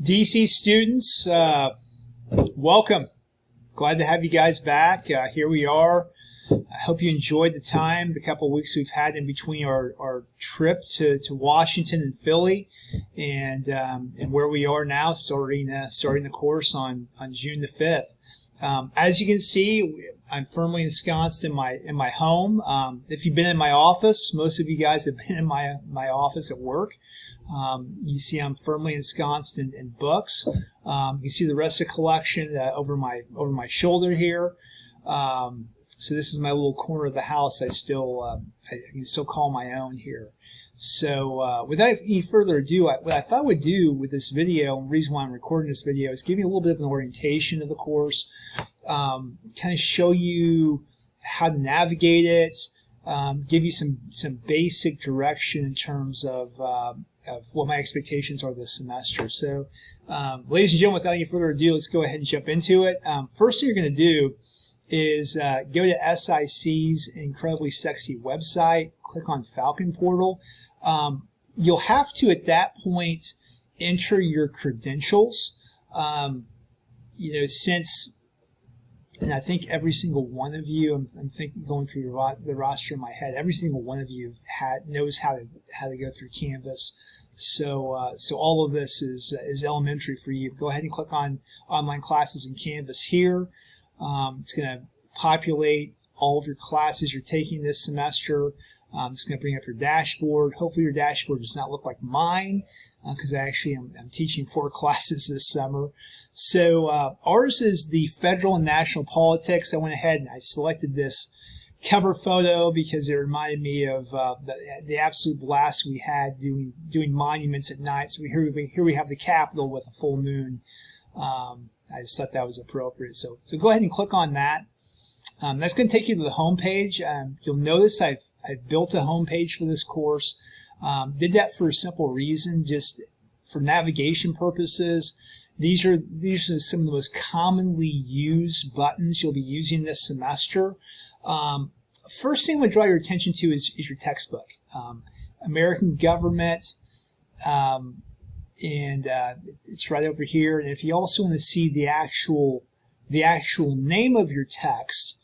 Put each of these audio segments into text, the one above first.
DC students, welcome. Glad to have you guys back. Here we are. I hope you enjoyed the time, the couple of weeks we've had in between our trip to Washington and Philly, and where we are now, starting the course on June the 5th. As you can see, I'm firmly ensconced in my home. If you've been in my office, most of you guys have been in my office at work. You see I'm firmly ensconced in books. You can see the rest of the collection over my shoulder here. So this is my little corner of the house. I can still call my own here. So without any further ado, what I thought I would do with this video, and the reason why I'm recording this video, is give you a little bit of an orientation of the course, kind of show you how to navigate it, give you some basic direction in terms of what my expectations are this semester. So, ladies and gentlemen, without any further ado, let's go ahead and jump into it. First thing you're going to do is go to SIC's incredibly sexy website, click on Falcon Portal. You'll have to, at that point, enter your credentials. Since, and I think every single one of you, I'm thinking, going through the roster in my head, every single one of you knows how to go through Canvas. So all of this is elementary for you. Go ahead and click on Online Classes in Canvas here. It's going to populate all of your classes you're taking this semester. It's going to bring up your dashboard. Hopefully your dashboard does not look like mine, because I'm teaching 4 classes this summer. So ours is the federal and national politics. I went ahead and I selected this cover photo because it reminded me of the absolute blast we had doing monuments at night. So here we have the Capitol with a full moon. I just thought that was appropriate. So go ahead and click on that. That's going to take you to the home page. You'll notice I've built a home page for this course. Did that for a simple reason, just for navigation purposes. These are some of the most commonly used buttons you'll be using this semester. First thing I would draw your attention to is your textbook. American Government, and it's right over here. And if you also want to see the actual name of your text,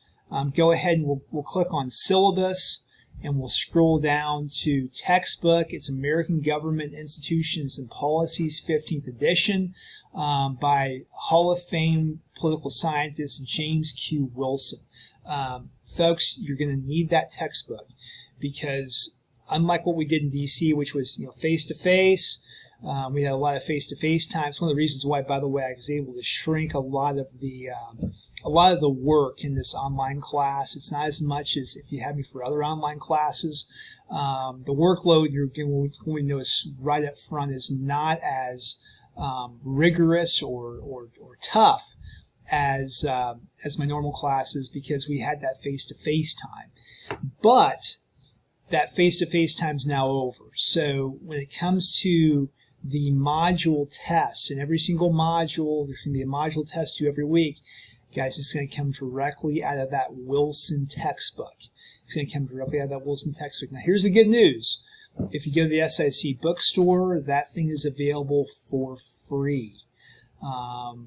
go ahead and we'll click on Syllabus, and we'll scroll down to Textbook. It's American Government Institutions and Policies, 15th edition, by Hall of Fame political scientist James Q. Wilson. Folks, you're going to need that textbook, because unlike what we did in DC, which was face-to-face, we had a lot of face-to-face times. One of the reasons why, by the way, I was able to shrink a lot of the work in this online class. It's not as much as if you had me for other online classes. The workload you're going to notice right up front is not as rigorous or tough as my normal classes, because we had that face-to-face time. But that face-to-face time is now over. So when it comes to the module tests, and every single module, there's going to be a module test due every week, guys, it's going to come directly out of that Wilson textbook. It's going to come directly out of that Wilson textbook. Now, here's the good news. If you go to the SIC bookstore, that thing is available for free.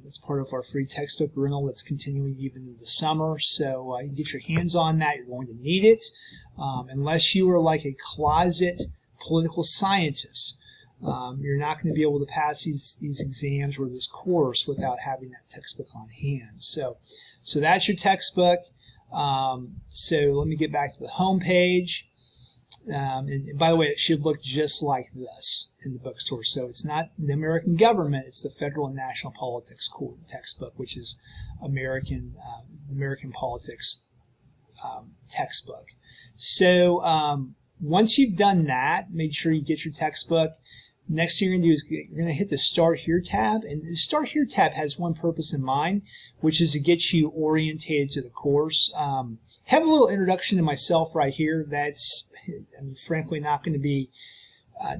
It's part of our free textbook rental that's continuing even in the summer. So you can get your hands on that. You're going to need it. Unless you are like a closet political scientist, you're not going to be able to pass these exams or this course without having that textbook on hand. So that's your textbook. So let me get back to the home page. And by the way, it should look just like this in the bookstore. So it's not the American Government; it's the Federal and National Politics textbook, which is American politics textbook. So once you've done that, make sure you get your textbook. Next thing you're going to do is you're going to hit the Start Here tab, and the Start Here tab has one purpose in mind, which is to get you orientated to the course. Have a little introduction to myself right here. That's, frankly, not going to be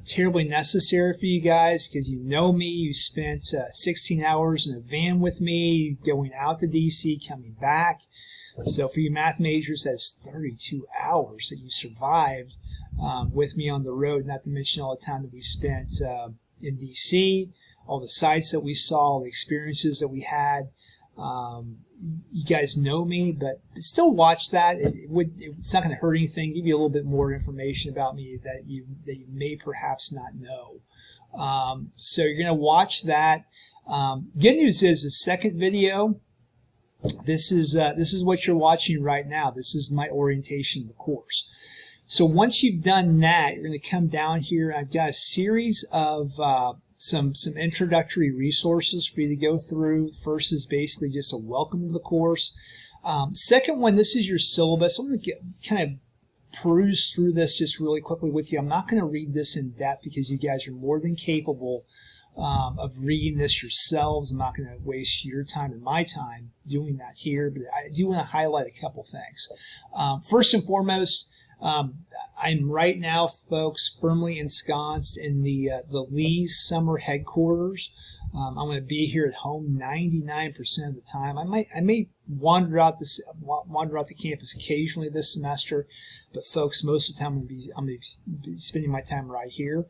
terribly necessary for you guys, because you know me. You spent 16 hours in a van with me, going out to DC, coming back. So for you math majors, that's 32 hours that you survived with me on the road, not to mention all the time that we spent in DC. all the sites that we saw, all the experiences that we had. You guys know me, but still watch that. It's not going to hurt anything. Give you a little bit more information about me that you may perhaps not know. So you're going to watch that. Good news is the second video. This is what you're watching right now. This is my orientation of the course. So once you've done that, you're going to come down here. I've got a series of some introductory resources for you to go through. First is basically just a welcome to the course. Second one, this is your syllabus. I'm going to kind of peruse through this just really quickly with you. I'm not going to read this in depth because you guys are more than capable of reading this yourselves. I'm not going to waste your time and my time doing that here, but I do want to highlight a couple things. First and foremost, I'm right now, folks, firmly ensconced in the Lee's summer headquarters. I'm going to be here at home 99% of the time. I may wander out the campus occasionally this semester, but folks, most of the time I'm going to be spending my time right here.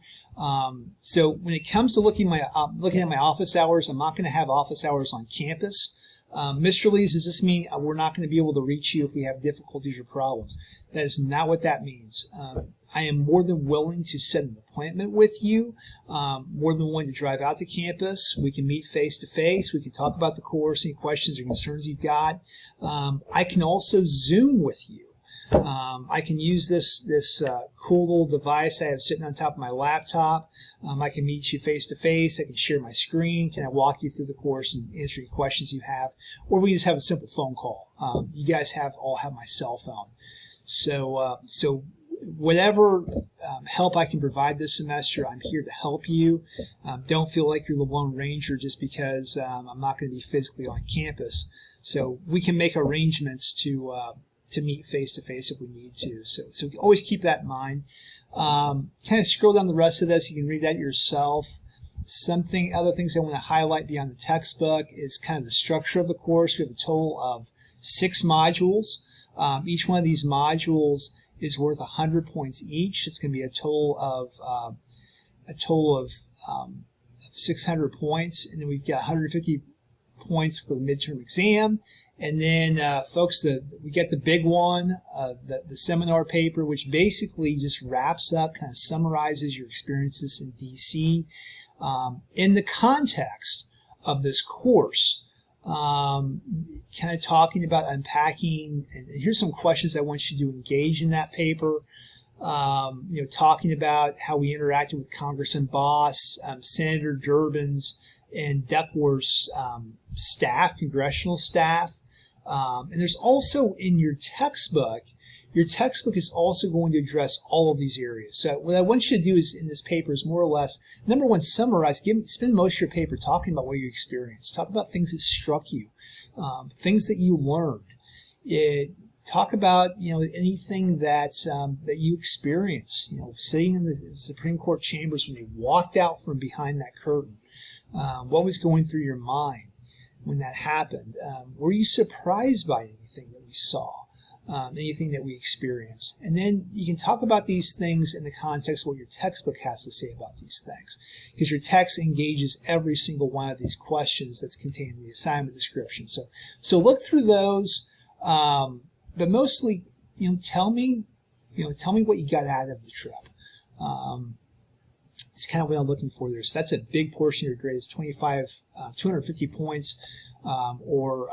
So when it comes to looking at my office hours, I'm not going to have office hours on campus. Mr. Lees, does this mean we're not going to be able to reach you if we have difficulties or problems? That is not what that means. I am more than willing to set an appointment with you, more than willing to drive out to campus. We can meet face to face. We can talk about the course, any questions or concerns you've got. I can also Zoom with you. I can use this cool little device I have sitting on top of my laptop. I can meet you face to face. I can share my screen. Can I walk you through the course and answer any questions you have? Or we just have a simple phone call. You guys all have my cell phone. So whatever help I can provide this semester, I'm here to help you. Don't feel like you're the Lone Ranger just because I'm not going to be physically on campus. So we can make arrangements to meet face to face if we need to. So always keep that in mind. Kind of scroll down the rest of this. You can read that yourself. Other things I want to highlight beyond the textbook is kind of the structure of the course. We have a total of 6 modules. Each one of these modules is worth 100 points each. It's going to be a total of 600 points, and then we've got 150 points for the midterm exam. And then, folks, we get the big one, the seminar paper, which basically just wraps up, kind of summarizes your experiences in DC in the context of this course. Kind of talking about unpacking, and here's some questions I want you to engage in that paper. Talking about how we interacted with Congressman Boss, Senator Durbin's, and Duckworth's staff, congressional staff. And there's also in your textbook is also going to address all of these areas. So what I want you to do is in this paper is more or less, number one, summarize, spend most of your paper talking about what you experienced. Talk about things that struck you, things that you learned. Talk about anything that you experienced. Sitting in the Supreme Court chambers when they walked out from behind that curtain. What was going through your mind when that happened? Were you surprised by anything that we saw? Anything that we experienced? And then you can talk about these things in the context of what your textbook has to say about these things, because your text engages every single one of these questions that's contained in the assignment description. So look through those, but mostly, tell me what you got out of the trip. It's kind of what I'm looking for there. So that's a big portion of your grade. It's 250 points, or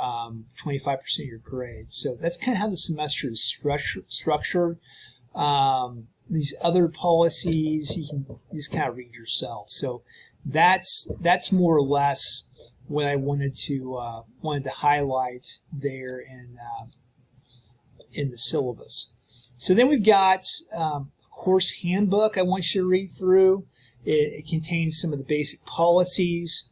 25% of your grade. So that's kind of how the semester is structured. These other policies you can just kind of read yourself. So that's more or less what I wanted to highlight there in the syllabus. So then we've got a course handbook I want you to read through. It contains some of the basic policies.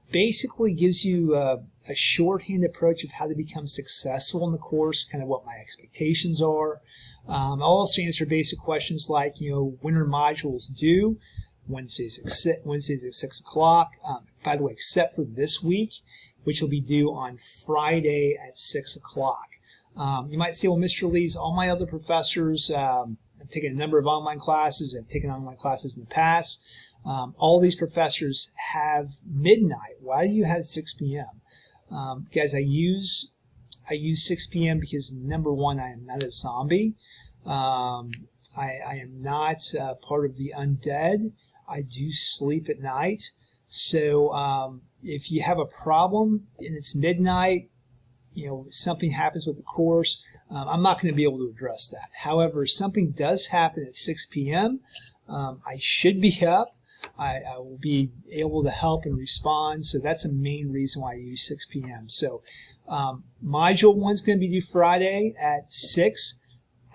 Basically gives you a shorthand approach of how to become successful in the course, kind of what my expectations are. I'll also answer basic questions like, when are modules due? Wednesdays at 6 o'clock. By the way, except for this week, which will be due on Friday at 6 o'clock. You might say, well, Mr. Lees, all my other professors, I've taken a number of online classes. I've taken online classes in the past. All these professors have midnight. Why do you have 6 p.m.? Guys, I use 6 p.m. because, number one, I am not a zombie. I am not part of the undead. I do sleep at night. So if you have a problem and it's midnight, something happens with the course, I'm not going to be able to address that. However, if something does happen at 6 p.m., I should be up. I will be able to help and respond. So that's a main reason why I use 6 p.m. So Module 1 is going to be due Friday at 6.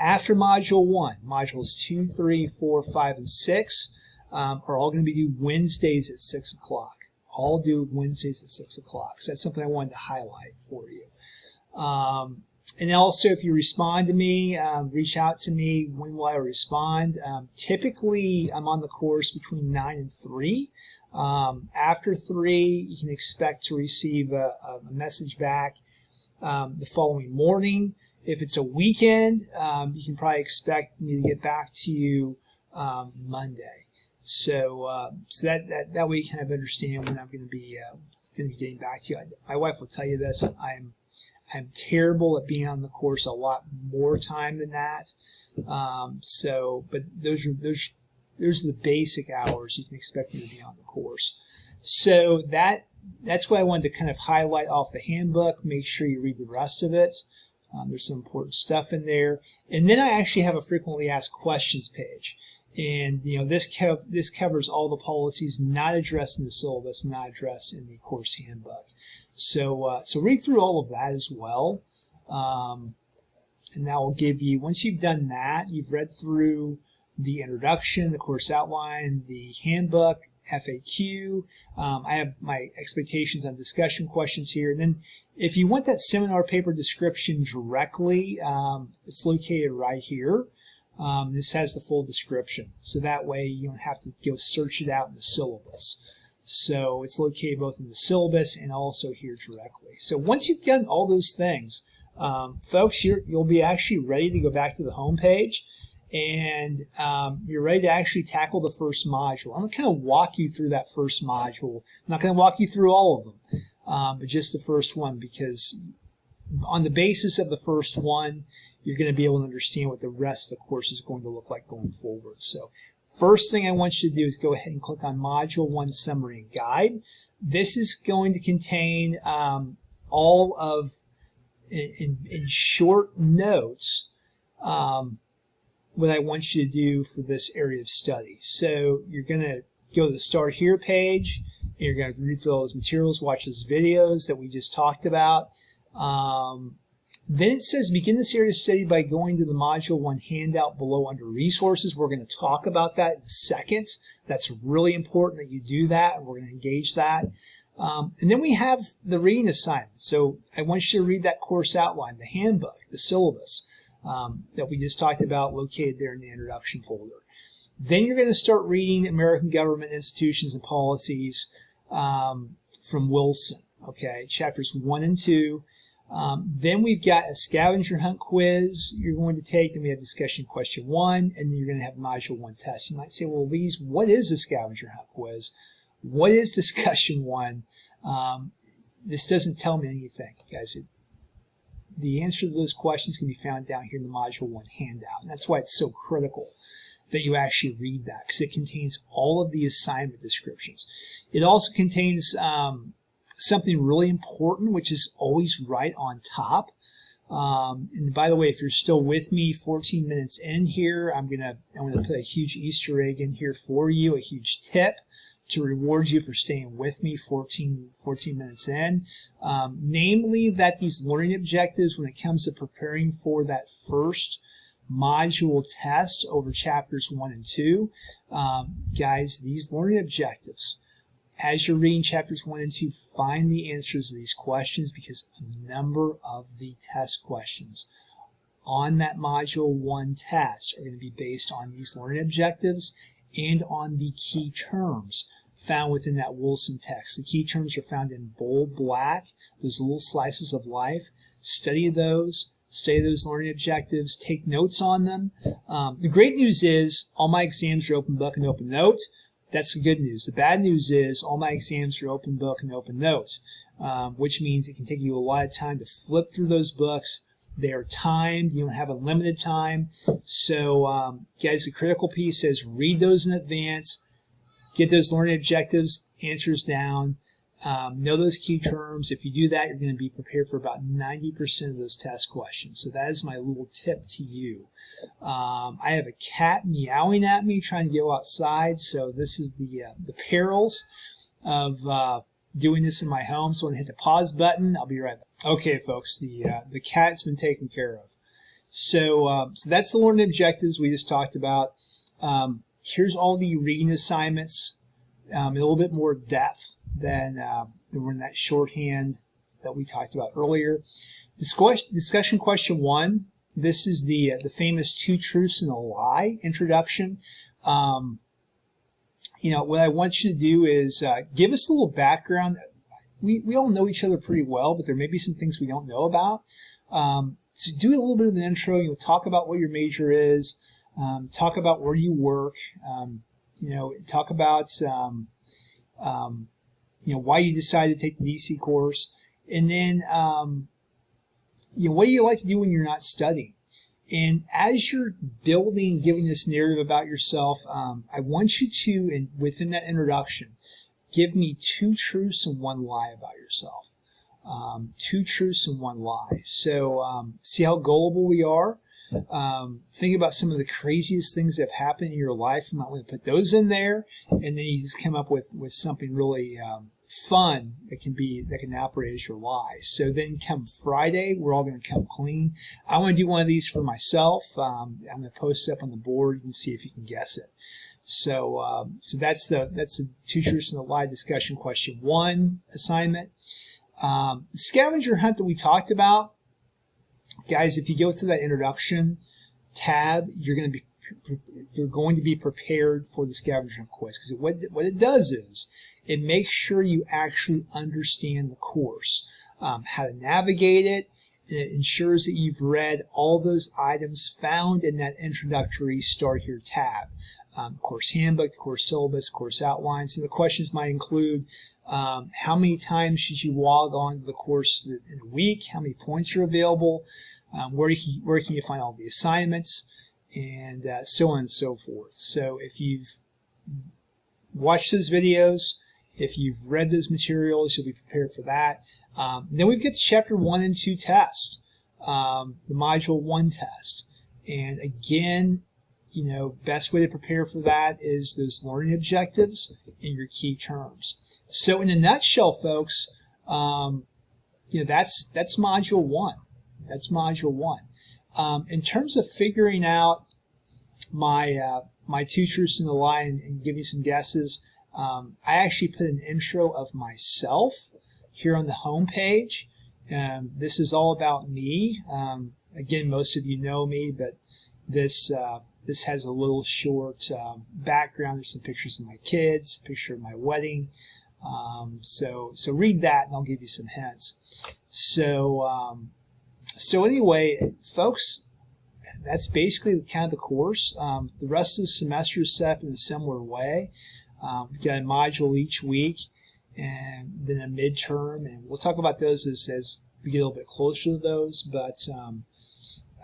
After Module 1, Modules 2, 3, 4, 5, and 6 are all going to be due Wednesdays at 6 o'clock. All due Wednesdays at 6 o'clock. So that's something I wanted to highlight for you. And also, if you respond to me, reach out to me. When will I respond? Typically, I'm on the course between 9 and 3. After 3, you can expect to receive a message back the following morning. If it's a weekend, you can probably expect me to get back to you Monday. So that way you kind of understand when I'm going to be getting back to you. My wife will tell you this. I'm terrible at being on the course a lot more time than that. But those are the basic hours you can expect me to be on the course. So that's what I wanted to kind of highlight off the handbook. Make sure you read the rest of it. There's some important stuff in there. And then I actually have a frequently asked questions page. And this covers all the policies not addressed in the syllabus, not addressed in the course handbook. So read through all of that as well. And that will give you, once you've done that, you've read through the introduction, the course outline, the handbook, FAQ. I have my expectations on discussion questions here. And then if you want that seminar paper description directly, it's located right here. This has the full description. So that way you don't have to go search it out in the syllabus. So it's located both in the syllabus and also here directly. So once you've done all those things, folks, you'll be actually ready to go back to the home page. And you're ready to actually tackle the first module. I'm going to kind of walk you through that first module. I'm not going to walk you through all of them, but just the first one, because on the basis of the first one, you're going to be able to understand what the rest of the course is going to look like going forward. So first thing I want you to do is go ahead and click on Module 1 Summary and Guide. This is going to contain all of, in short notes, what I want you to do for this area of study. So you're going to go to the Start Here page. And you're going to read through all those materials, watch those videos that we just talked about. Then it says begin this area of study by going to the Module 1 handout below under Resources. We're going to talk about that in a second. That's really important that you do that, and we're going to engage that. And then we have the reading assignment. So I want you to read that course outline, the handbook, the syllabus that we just talked about, located there in the introduction folder. Then you're going to start reading American Government Institutions and Policies from Wilson, okay, chapters 1 and 2. Then we've got a scavenger hunt quiz you're going to take. Then we have discussion question 1, and then you're going to have module 1 test. You might say, well, Lee, what is a scavenger hunt quiz? What is discussion 1? This doesn't tell me anything, guys. The answer to those questions can be found down here in the module 1 handout. And that's why it's so critical that you actually read that, because it contains all of the assignment descriptions. It also contains something really important, which is always right on top. And by the way, if you're still with me 14 minutes in here, I'm gonna put a huge Easter egg in here for you, a huge tip to reward you for staying with me 14 minutes in. Namely that these learning objectives, when it comes to preparing for that first module test over chapters 1 and 2, guys, these learning objectives, as you're reading chapters 1 and 2, find the answers to these questions, because a number of the test questions on that module 1 test are going to be based on these learning objectives and on the key terms found within that Wilson text. The key terms are found in bold black, those little slices of life. Study those learning objectives, take notes on them. The great news is all my exams are open book and open note. That's the good news. The bad news is all my exams are open book and open note, which means it can take you a lot of time to flip through those books. They are timed. You don't have unlimited time. So, guys, the critical piece is read those in advance, get those learning objectives, answers down, know those key terms. If you do that, you're going to be prepared for about 90% of those test questions. So that is my little tip to you. I have a cat meowing at me trying to go outside, so this is the perils of doing this in my home. So I'm going to hit the pause button. I'll be right back. Okay, folks, the cat's been taken care of. So that's the learning objectives we just talked about. Here's all the reading assignments in a little bit more depth than in that shorthand that we talked about earlier. Discussion question 1. This is the famous 2 truths and a lie introduction. What I want you to do is give us a little background. We all know each other pretty well, but there may be some things we don't know about. So do a little bit of an intro. Talk about what your major is. Talk about where you work. Talk about why you decided to take the DC course, and then what do you like to do when you're not studying. And as you're giving this narrative about yourself, I want you to, within that introduction, give me 2 truths and 1 lie about yourself. 2 truths and 1 lie. So see how gullible we are. Think about some of the craziest things that have happened in your life. I'm not going to put those in there, and then you just come up with something really fun that can operate as your lie. So then come Friday, we're all going to come clean. I want to do one of these for myself. I'm going to post it up on the board. You can see if you can guess it. So that's the 2 truths and a lie discussion question 1 assignment. The scavenger hunt that we talked about, guys, if you go through that introduction tab, you're going to be prepared for the scavenger hunt quiz, because what it does is it makes sure you actually understand the course, how to navigate it, and it ensures that you've read all those items found in that introductory Start Here tab. Course handbook, course syllabus, course outline. Some of the questions might include how many times should you log on to the course in a week, how many points are available, where can you find all the assignments, and so on and so forth. So if you've watched those videos, if you've read those materials, you'll be prepared for that. Then we've got the Chapter 1 and 2 test, the Module 1 test. And again, best way to prepare for that is those learning objectives and your key terms. So in a nutshell, folks, that's Module 1. That's Module 1. In terms of figuring out my 2 truths and a lie and giving some guesses, I actually put an intro of myself here on the home page. This is all about me. Again, most of you know me, but this has a little short background. There's some pictures of my kids, a picture of my wedding. So read that, and I'll give you some hints. So anyway, folks, that's basically kind of the course. The rest of the semester is set up in a similar way. We've got a module each week, and then a midterm, and we'll talk about those as we get a little bit closer to those. But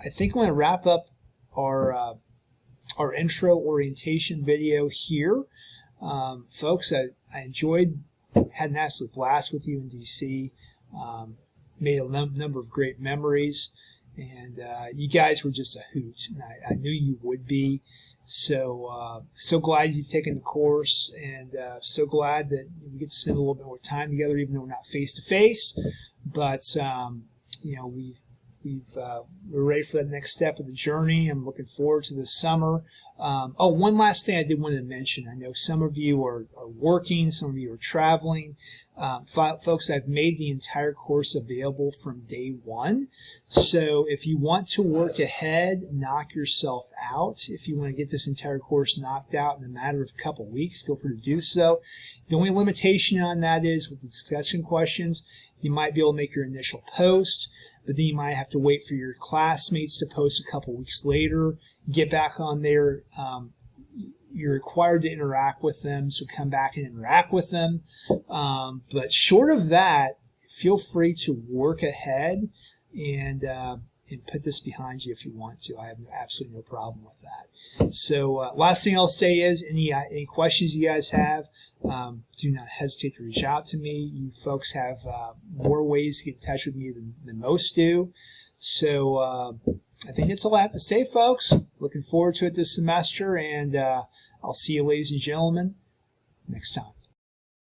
I think I'm going to wrap up our intro orientation video here. Folks, I had an absolute blast with you in DC. Made a number of great memories, and you guys were just a hoot, and I knew you would be. So glad you've taken the course, and so glad that we get to spend a little bit more time together, even though we're not face to face. But we're ready for that next step of the journey. I'm looking forward to this summer. One last thing I did want to mention. I know some of you are working, some of you are traveling. Folks, I've made the entire course available from day 1. So if you want to work ahead, knock yourself out. If you want to get this entire course knocked out in a matter of a couple weeks, feel free to do so. The only limitation on that is with the discussion questions, you might be able to make your initial post, but then you might have to wait for your classmates to post a couple weeks later, get back on there. you're required to interact with them, so come back and interact with them. But short of that, feel free to work ahead and put this behind you if you want to. I have absolutely no problem with that. So last thing I'll say is any questions you guys have, do not hesitate to reach out to me. You folks have more ways to get in touch with me than most do. So I think that's all I have to say, folks. Looking forward to it this semester, and I'll see you, ladies and gentlemen, next time.